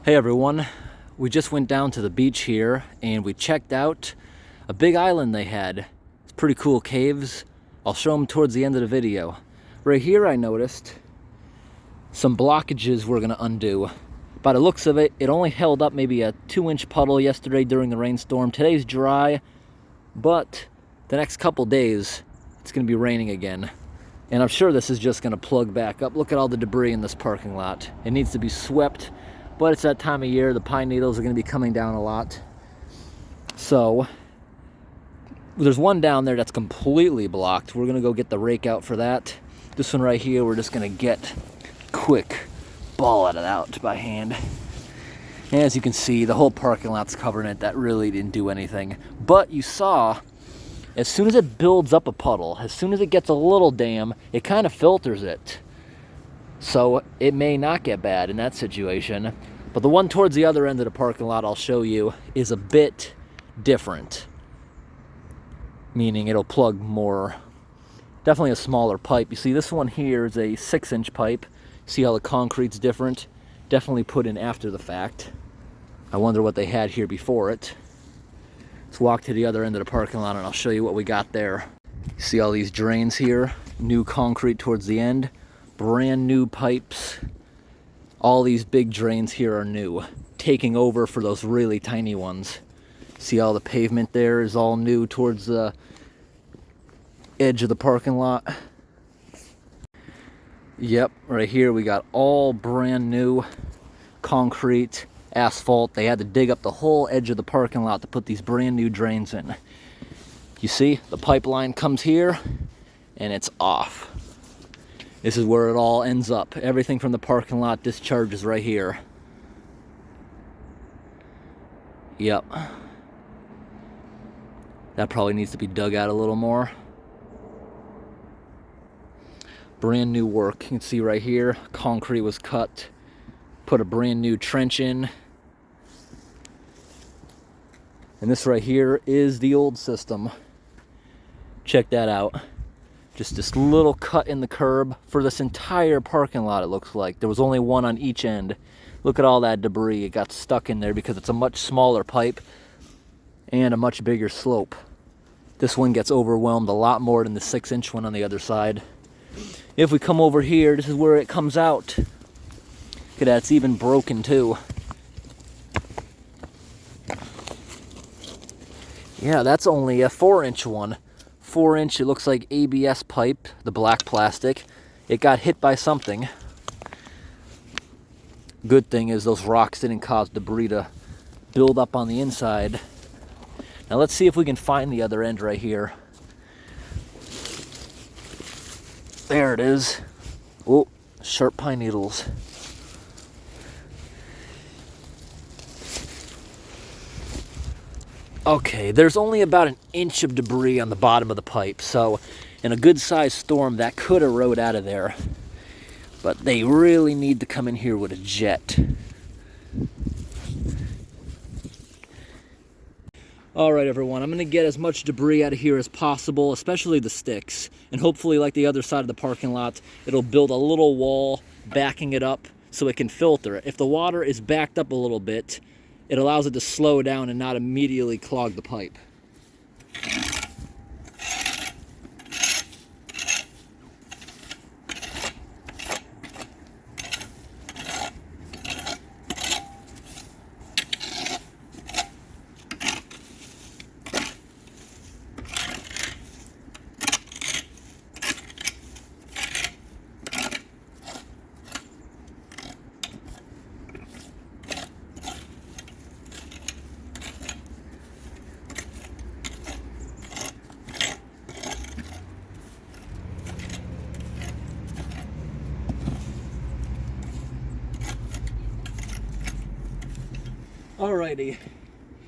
Hey everyone, we just went down to the beach here and we checked out a big island they had. It's pretty cool caves. I'll show them towards the end of the video. Right here I noticed some blockages we're gonna undo. By the looks of it, it only held up maybe a 2-inch puddle yesterday during the rainstorm. Today's dry, but the next couple days it's gonna be raining again. And I'm sure this is just gonna plug back up. Look at all the debris in this parking lot. It needs to be swept. But it's that time of year, the pine needles are going to be coming down a lot. So, there's one down there that's completely blocked. We're going to go get the rake out for that. This one right here, we're just going to get quick ball it out by hand. And as you can see, the whole parking lot's covered in it. That really didn't do anything. But you saw, as soon as it builds up a puddle, as soon as it gets a little dam, it kind of filters it. So it may not get bad in that situation. But the one towards the other end of the parking lot I'll show you is a bit different. Meaning it'll plug more, definitely a smaller pipe. You see this one here is a 6-inch pipe. See how the concrete's different? Definitely put in after the fact. I wonder what they had here before it. Let's walk to the other end of the parking lot and I'll show you what we got there. You see all these drains here? New concrete towards the end. Brand new pipes. All these big drains here are new, taking over for those really tiny ones. See all the pavement there is all new towards the edge of the parking lot. Yep, right here we got all brand new concrete, asphalt. They had to dig up the whole edge of the parking lot to put these brand new drains in. You see, the pipeline comes here and it's off. This is where it all ends up. Everything from the parking lot discharges right here. Yep. That probably needs to be dug out a little more. Brand new work. You can see right here, concrete was cut. Put a brand new trench in. And this right here is the old system. Check that out. Just this little cut in the curb for this entire parking lot, it looks like. There was only one on each end. Look at all that debris. It got stuck in there because it's a much smaller pipe and a much bigger slope. This one gets overwhelmed a lot more than the 6-inch one on the other side. If we come over here, this is where it comes out. Look at that, it's even broken too. Yeah, that's only a 4-inch one. 4-inch, it looks like ABS pipe, the black plastic. It got hit by something. Good thing is those rocks didn't cause debris to build up on the inside. Now let's see if we can find the other end right here. There it is. Oh, sharp pine needles. Okay, there's only about an inch of debris on the bottom of the pipe, so in a good-sized storm that could erode out of there. But they really need to come in here with a jet. Alright everyone, I'm going to get as much debris out of here as possible, especially the sticks. And hopefully, like the other side of the parking lot, it'll build a little wall backing it up so it can filter it. If the water is backed up a little bit, it allows it to slow down and not immediately clog the pipe. Alrighty,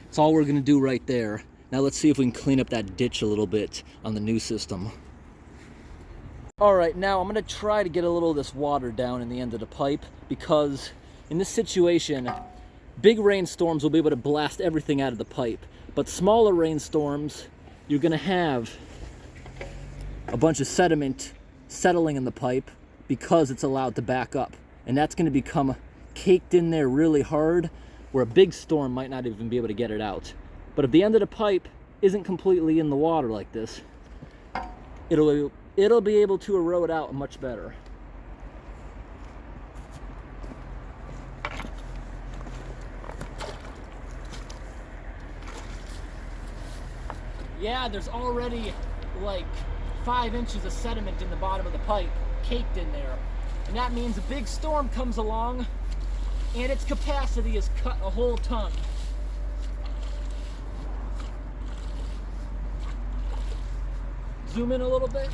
that's all we're gonna do right there. Now let's see if we can clean up that ditch a little bit on the new system. Alright, now I'm gonna try to get a little of this water down in the end of the pipe because in this situation, big rainstorms will be able to blast everything out of the pipe. But smaller rainstorms, you're gonna have a bunch of sediment settling in the pipe because it's allowed to back up. And that's gonna become caked in there really hard where a big storm might not even be able to get it out. But if the end of the pipe isn't completely in the water like this, it'll be able to erode out much better. Yeah, there's already like 5 inches of sediment in the bottom of the pipe, caked in there. And that means a big storm comes along and its capacity is cut a whole ton. Zoom in a little bit.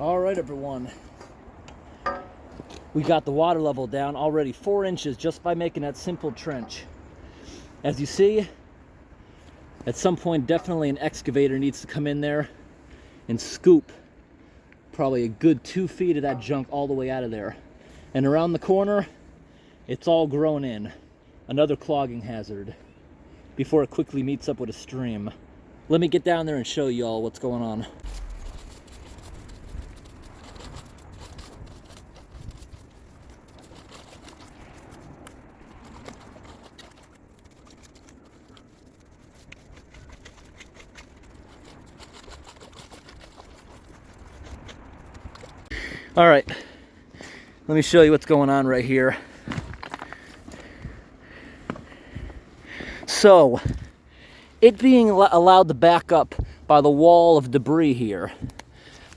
All right, everyone. We got the water level down already 4 inches just by making that simple trench. As you see, at some point, definitely an excavator needs to come in there and scoop probably a good 2 feet of that junk all the way out of there. And around the corner, it's all grown in. Another clogging hazard before it quickly meets up with a stream. Let me get down there and show you all what's going on. All right, let me show you what's going on right here. So, it being allowed to back up by the wall of debris here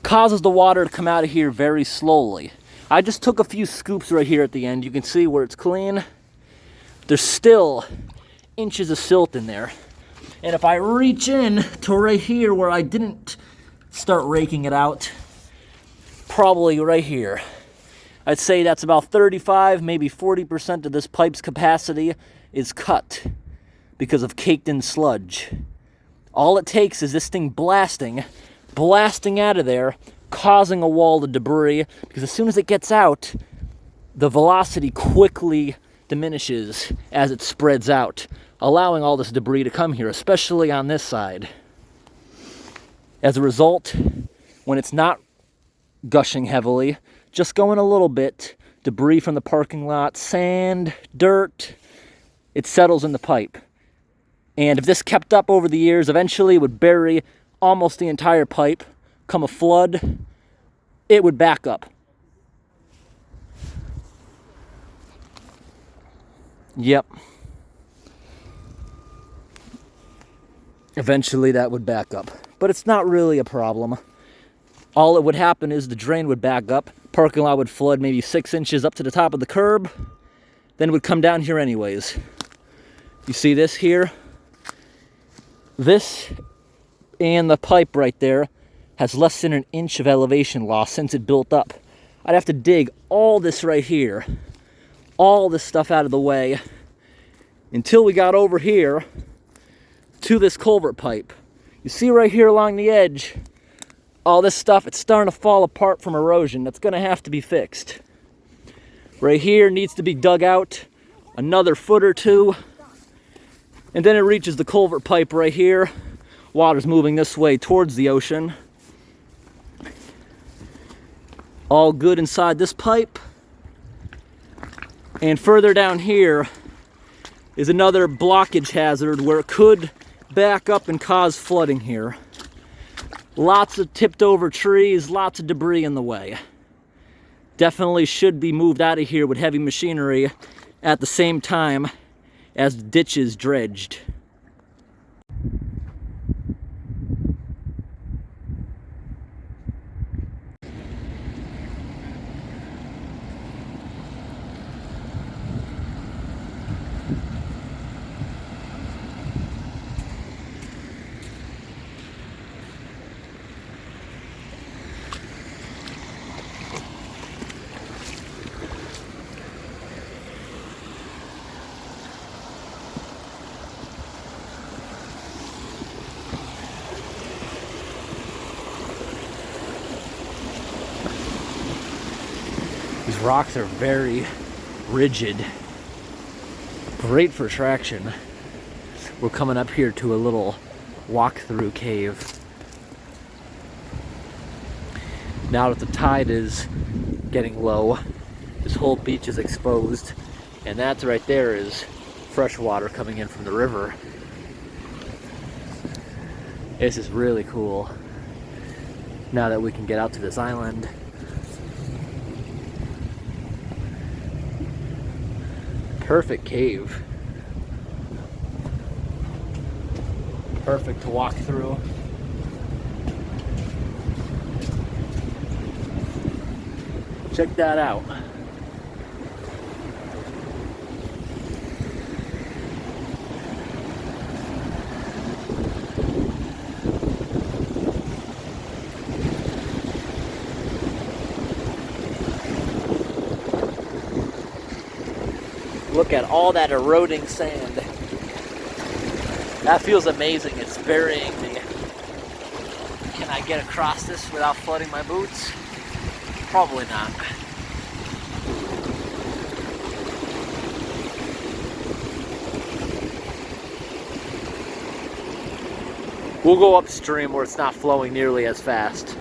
causes the water to come out of here very slowly, I just took a few scoops right here at the end. You can see where it's clean. There's still inches of silt in there. And if I reach in to right here where I didn't start raking it out, probably right here, I'd say that's about 35, maybe 40% of this pipe's capacity is cut because of caked in sludge. All it takes is this thing blasting out of there, causing a wall of debris, because as soon as it gets out, the velocity quickly diminishes as it spreads out, allowing all this debris to come here, especially on this side. As a result, when it's not gushing heavily, just going a little bit, debris from the parking lot, sand, dirt, it settles in the pipe. And if this kept up over the years, eventually it would bury almost the entire pipe. Come a flood, it would back up. Yep. Eventually that would back up. But it's not really a problem. All it would happen is the drain would back up, parking lot would flood maybe 6 inches up to the top of the curb, then it would come down here anyways. You see this here? This and the pipe right there has less than an inch of elevation loss since it built up. I'd have to dig all this right here, all this stuff out of the way, until we got over here to this culvert pipe. You see right here along the edge, all this stuff, it's starting to fall apart from erosion. That's gonna have to be fixed. Right here needs to be dug out another foot or two, and then it reaches the culvert pipe right here. Water's moving this way towards the ocean. All good inside this pipe. And further down here is another blockage hazard where it could back up and cause flooding here. Lots of tipped over trees, lots of debris in the way. Definitely should be moved out of here with heavy machinery at the same time as the ditch is dredged. These rocks are very rigid, great for traction. We're coming up here to a little walk-through cave. Now that the tide is getting low, this whole beach is exposed, and that right there is fresh water coming in from the river. This is really cool. Now that we can get out to this island. Perfect cave. Perfect to walk through. Check that out. Look at all that eroding sand. That feels amazing. It's burying me. Can I get across this without flooding my boots? Probably not. We'll go upstream where it's not flowing nearly as fast.